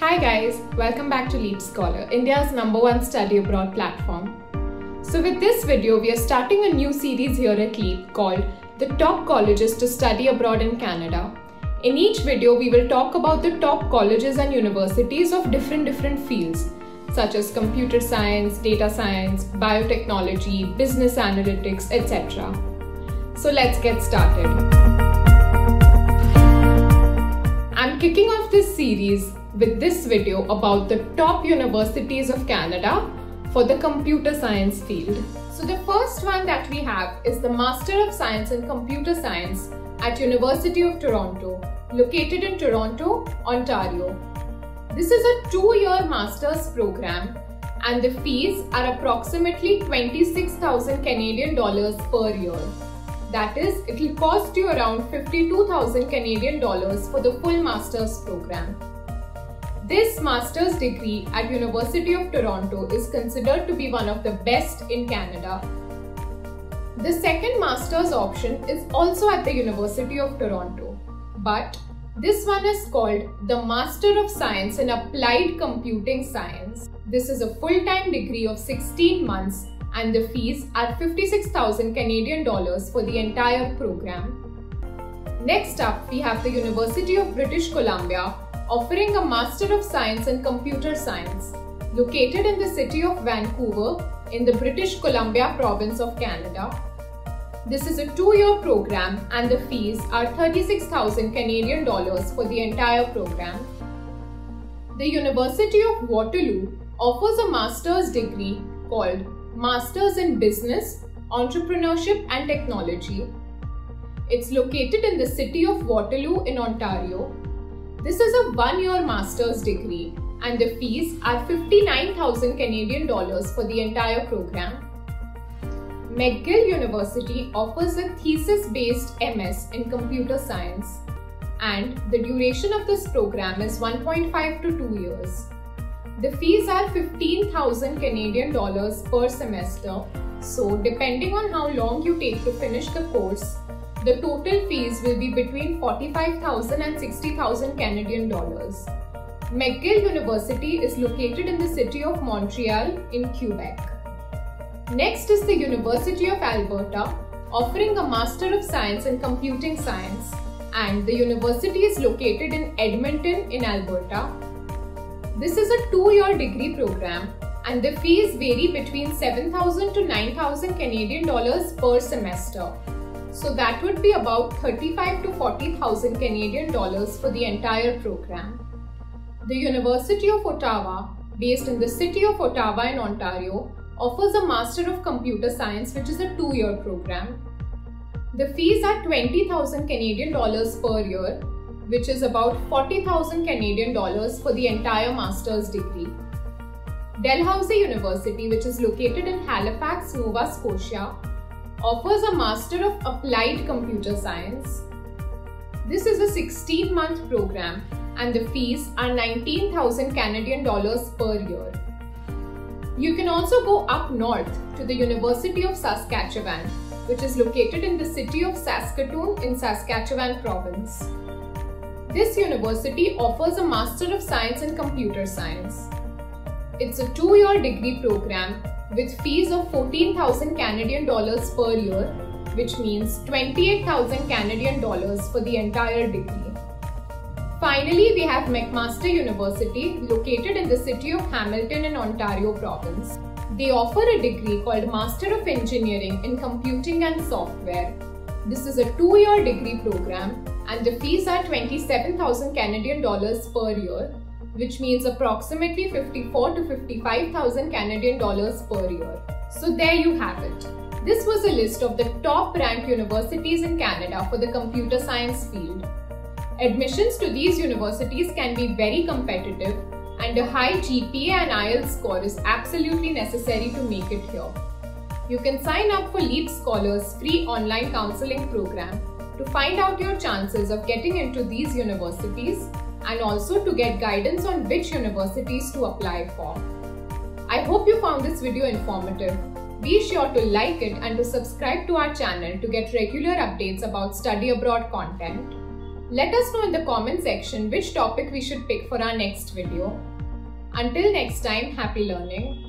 Hi guys, welcome back to Leap Scholar, India's #1 study abroad platform. So with this video, we are starting a new series here at Leap called The Top Colleges to Study Abroad in Canada. In each video, we will talk about the top colleges and universities of different fields, such as computer science, data science, biotechnology, business analytics, etc. So let's get started. I'm kicking off this series with this video about the top universities of Canada for the computer science field. So the first one that we have is the Master of Science in Computer Science at University of Toronto, located in Toronto, Ontario. This is a 2-year master's program and the fees are approximately 26,000 Canadian dollars per year. That is, it will cost you around 52,000 Canadian dollars for the full master's program. This master's degree at University of Toronto is considered to be one of the best in Canada. The second master's option is also at the University of Toronto, but this one is called the Master of Science in Applied Computing Science. This is a full-time degree of 16 months and the fees are 56,000 Canadian dollars for the entire program. Next up, we have the University of British Columbia, offering a Master of Science in Computer Science, located in the city of Vancouver in the British Columbia province of Canada. This is a 2-year program and the fees are 36,000 Canadian dollars for the entire program. The University of Waterloo offers a master's degree called Masters in Business, Entrepreneurship and Technology. It's located in the city of Waterloo in Ontario. This is a 1-year master's degree and the fees are 59,000 Canadian dollars for the entire program. McGill University offers a thesis-based MS in computer science and the duration of this program is 1.5 to 2 years. The fees are 15,000 Canadian dollars per semester, so depending on how long you take to finish the course, the total fees will be between 45,000 and 60,000 Canadian dollars. McGill University is located in the city of Montreal in Quebec. Next is the University of Alberta, offering a Master of Science in Computing Science, and the university is located in Edmonton in Alberta. This is a 2-year degree program and the fees vary between 7,000 to 9,000 Canadian dollars per semester. So that would be about 35 to 40,000 Canadian dollars for the entire program. The University of Ottawa, based in the city of Ottawa in Ontario, offers a Master of Computer Science, which is a 2-year program. The fees are 20,000 Canadian dollars per year, which is about 40,000 Canadian dollars for the entire master's degree. Dalhousie University, which is located in Halifax, Nova Scotia, offers a Master of Applied Computer Science. This is a 16-month program and the fees are 19,000 Canadian dollars per year. You can also go up north to the University of Saskatchewan, which is located in the city of Saskatoon in Saskatchewan province. This university offers a Master of Science in Computer Science. It's a 2-year degree program with fees of 14,000 Canadian dollars per year, which means 28,000 Canadian dollars for the entire degree. Finally, we have McMaster University, located in the city of Hamilton in Ontario province. They offer a degree called Master of Engineering in Computing and Software. This is a 2-year degree program and the fees are 27,000 Canadian dollars per year, which means approximately 54 to 55,000 Canadian dollars per year. So there you have it. This was a list of the top ranked universities in Canada for the computer science field. Admissions to these universities can be very competitive and a high GPA and IELTS score is absolutely necessary to make it here. You can sign up for Leap Scholar's free online counseling program to find out your chances of getting into these universities and also to get guidance on which universities to apply for. I hope you found this video informative. Be sure to like it and to subscribe to our channel to get regular updates about study abroad content. Let us know in the comment section which topic we should pick for our next video. Until next time, happy learning.